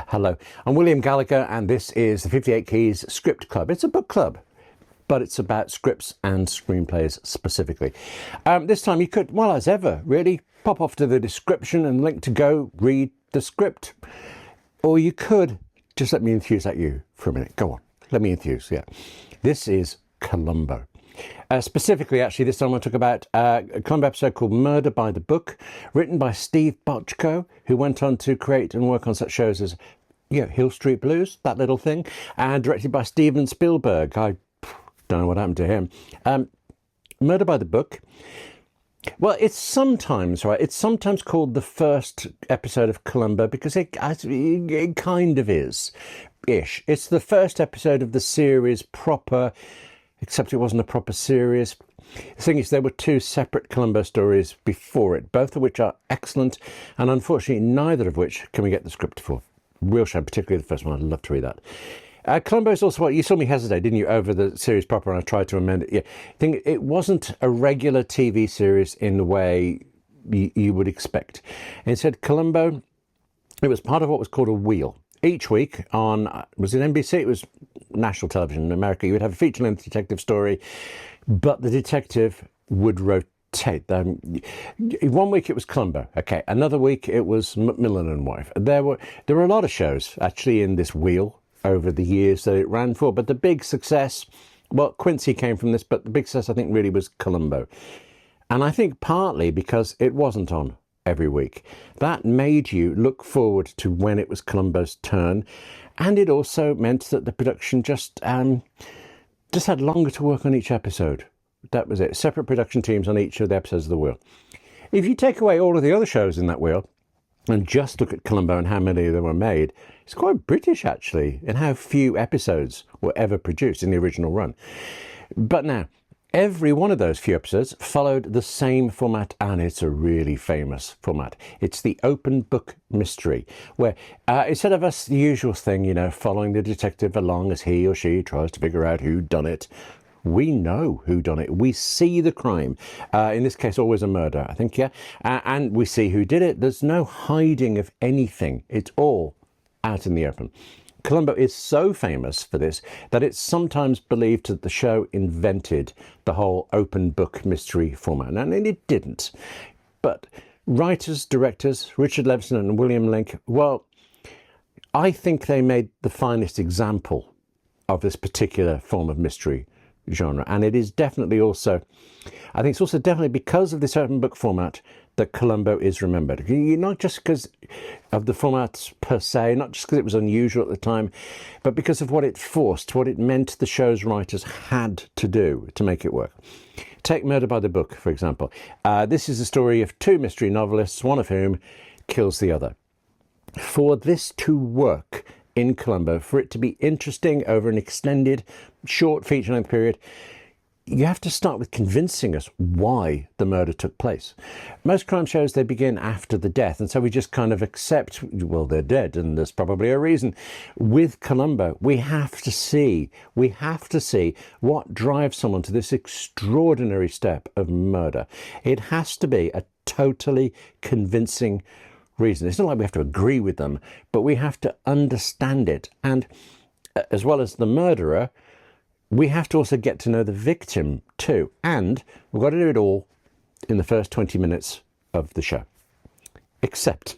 Hello, I'm William Gallagher, and this is the 58 Keys Script Club. It's a book club, but it's about scripts and screenplays specifically. This time you could, well as ever, really pop off to the description and link to go read the script. Or you could just let me enthuse at you for a minute. Go on, let me enthuse, yeah. This is Columbo. Specifically, actually, this time I talk about a Columbo episode called Murder by the Book, written by Steve Bochco, who went on to create and work on such shows as Hill Street Blues, that little thing, and directed by Steven Spielberg. I don't know what happened to him. Murder by the Book. Well, it's sometimes called the first episode of Columbo because it kind of is-ish. It's the first episode of the series proper, except it wasn't a proper series. The thing is, there were two separate Columbo stories before it, both of which are excellent, and unfortunately neither of which can we get the script for. Real shame, particularly the first one. I'd love to read that. Columbo is also what you saw me hesitate, didn't you, over the series proper, and I tried to amend it. Yeah, I think it wasn't a regular TV series in the way you would expect. Instead, Columbo, it was part of what was called a wheel. Each week on, was it NBC? It was national television in America. You would have a feature-length detective story, but the detective would rotate. One week it was Columbo, okay. Another week it was Macmillan and Wife. There were a lot of shows actually in this wheel over the years that it ran for, but the big success, well, Quincy came from this, but the big success I think really was Columbo. And I think partly because it wasn't on every week. That made you look forward to when it was Columbo's turn, and it also meant that the production just had longer to work on each episode. That was it. Separate production teams on each of the episodes of the wheel. If you take away all of the other shows in that wheel and just look at Columbo and how many of them were made, it's quite British actually in how few episodes were ever produced in the original run. But now, every one of those few episodes followed the same format, and it's a really famous format. It's the open book mystery, where instead of us, the usual thing, following the detective along as he or she tries to figure out who done it, we know who done it. We see the crime. In this case, always a murder, I think, yeah. And we see who did it. There's no hiding of anything. It's all out in the open. Columbo is so famous for this that it's sometimes believed that the show invented the whole open book mystery format, and it didn't. But writers, directors, Richard Leveson and William Link, well, I think they made the finest example of this particular form of mystery genre, and it is definitely also, I think it's also definitely because of this open book format that Columbo is remembered. Not just because of the format per se, not just because it was unusual at the time, but because of what it forced, what it meant the show's writers had to do to make it work. Take Murder by the Book, for example. This is the story of two mystery novelists, one of whom kills the other. For this to work in Columbo, for it to be interesting over an extended, short feature-length period, you have to start with convincing us why the murder took place. Most crime shows, they begin after the death, and so we just kind of accept, well, they're dead, and there's probably a reason. With Columbo, we have to see what drives someone to this extraordinary step of murder. It has to be a totally convincing reason. It's not like we have to agree with them, but we have to understand it. And as well as the murderer, we have to also get to know the victim too. And we've got to do it all in the first 20 minutes of the show. Except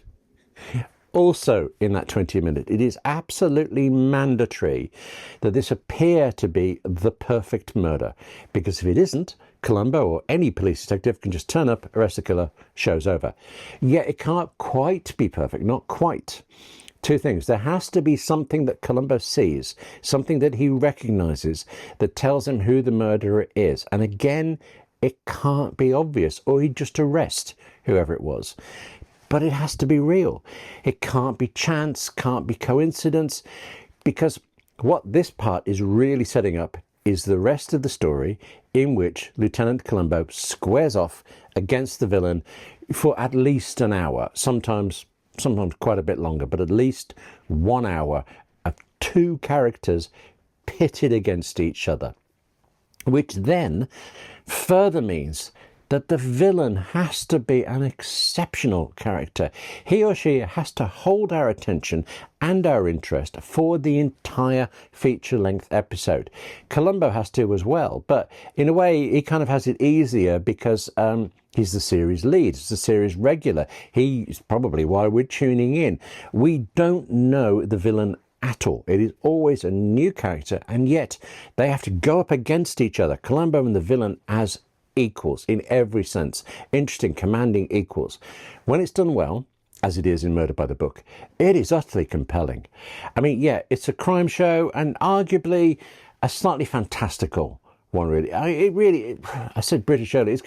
also in that 20 minutes, it is absolutely mandatory that this appear to be the perfect murder. Because if it isn't, Columbo or any police detective can just turn up, arrest the killer, show's over. Yet it can't quite be perfect, not quite. Two things. There has to be something that Columbo sees, something that he recognizes that tells him who the murderer is. And again, it can't be obvious, or he'd just arrest whoever it was. But it has to be real. It can't be chance, can't be coincidence, because what this part is really setting up is the rest of the story in which Lieutenant Columbo squares off against the villain for at least an hour, sometimes quite a bit longer, but at least 1 hour of two characters pitted against each other, which then further means that the villain has to be an exceptional character. He or she has to hold our attention and our interest for the entire feature-length episode. Columbo has to as well, but in a way he kind of has it easier because he's the series lead, he's the series regular. He's probably why we're tuning in. We don't know the villain at all. It is always a new character, and yet they have to go up against each other, Columbo and the villain, as equals in every sense. Interesting, commanding equals. When it's done well, as it is in Murder by the Book, it is utterly compelling. I mean, yeah, it's a crime show and arguably a slightly fantastical one, really. I said British earlier.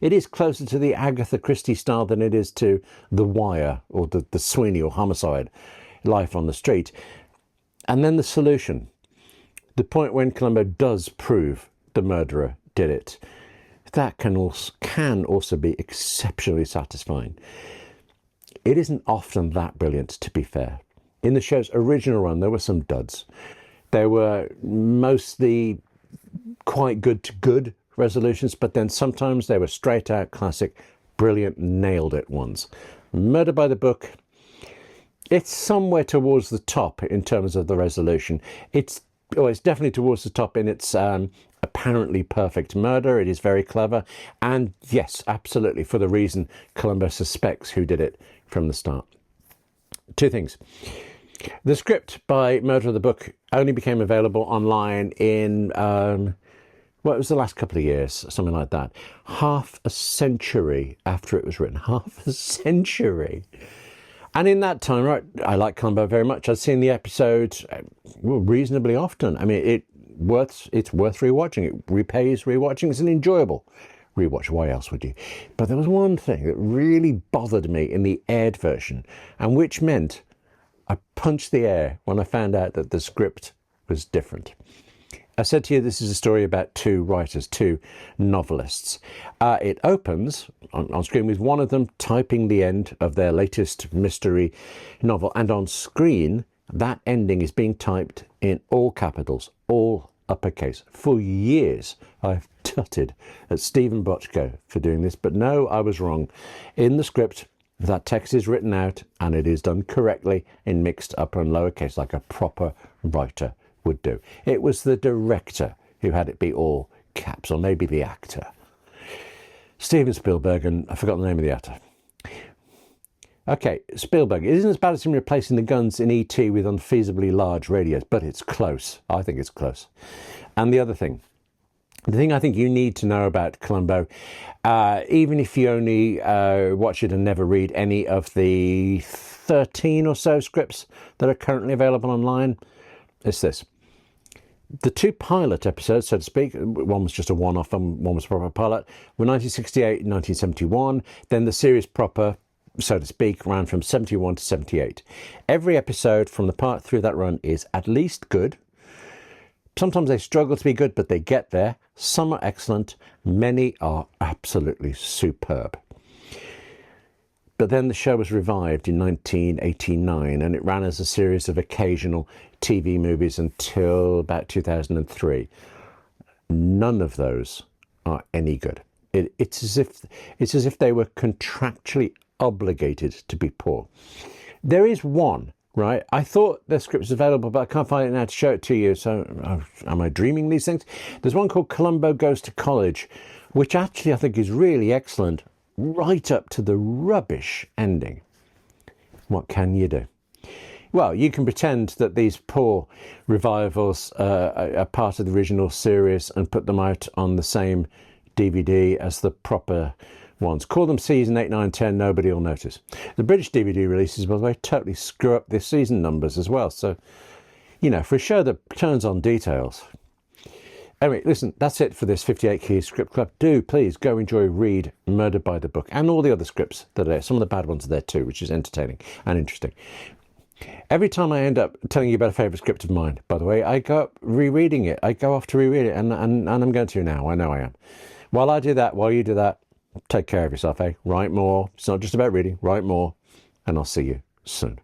It is closer to the Agatha Christie style than it is to The Wire or the Sweeney or Homicide, Life on the Street. And then the solution, the point when Columbo does prove the murderer did it, that can also be exceptionally satisfying. It isn't often that brilliant, to be fair. In the show's original run, there were some duds. There were mostly quite good to good resolutions, but then sometimes they were straight out classic, brilliant, nailed it ones. Murder by the Book, it's somewhere towards the top in terms of the resolution. It's definitely towards the top in its apparently perfect murder. It is very clever. And yes, absolutely, for the reason Columbo suspects who did it from the start. Two things. The script by Murder of the Book only became available online in, it was the last couple of years, something like that. Half a century after it was written. Half a century. And in that time, right, I like Columbo very much. I've seen the episode reasonably often. I mean, it's worth rewatching. It repays rewatching. It's an enjoyable rewatch. Why else would you? But there was one thing that really bothered me in the aired version, and which meant I punched the air when I found out that the script was different. I said to you, this is a story about two writers, two novelists. It opens on screen with one of them typing the end of their latest mystery novel. And on screen, that ending is being typed in all capitals, all uppercase. For years, I've tutted at Stephen Bochco for doing this. But no, I was wrong. In the script, that text is written out and it is done correctly in mixed upper and lowercase like a proper writer would do. It was the director who had it be all caps, or maybe the actor. Steven Spielberg, and I forgot the name of the actor. Okay, Spielberg. It isn't as bad as him replacing the guns in E.T. with unfeasibly large radios, but it's close. I think it's close. And the other thing, the thing I think you need to know about Columbo, even if you only watch it and never read any of the 13 or so scripts that are currently available online, is this. The two pilot episodes, so to speak, one was just a one-off and one was a proper pilot, were 1968 and 1971. Then the series proper, so to speak, ran from 71 to 78. Every episode from the part through that run is at least good. Sometimes they struggle to be good, but they get there. Some are excellent. Many are absolutely superb. But then the show was revived in 1989 and it ran as a series of occasional TV movies until about 2003. None of those are any good. It's as if they were contractually obligated to be poor. There is one, right? I thought the script was available, but I can't find it now to show it to you. So am I dreaming these things? There's one called Columbo Goes to College, which actually I think is really excellent, right up to the rubbish ending. What can you do? Well, you can pretend that these poor revivals are part of the original series and put them out on the same DVD as the proper ones. Call them season 8, 9, 10, nobody will notice. The British DVD releases, by the way, totally screw up the season numbers as well. So, you know, for a show that turns on details. Anyway, listen, that's it for this 58 Keys Script Club. Do please go enjoy, read Murder by the Book and all the other scripts that are there. Some of the bad ones are there too, which is entertaining and interesting. Every time I end up telling you about a favourite script of mine, by the way, I go up rereading it. I go off to reread it, and I'm going to now. I know I am. While I do that, while you do that, take care of yourself, eh? Write more. It's not just about reading. Write more, and I'll see you soon.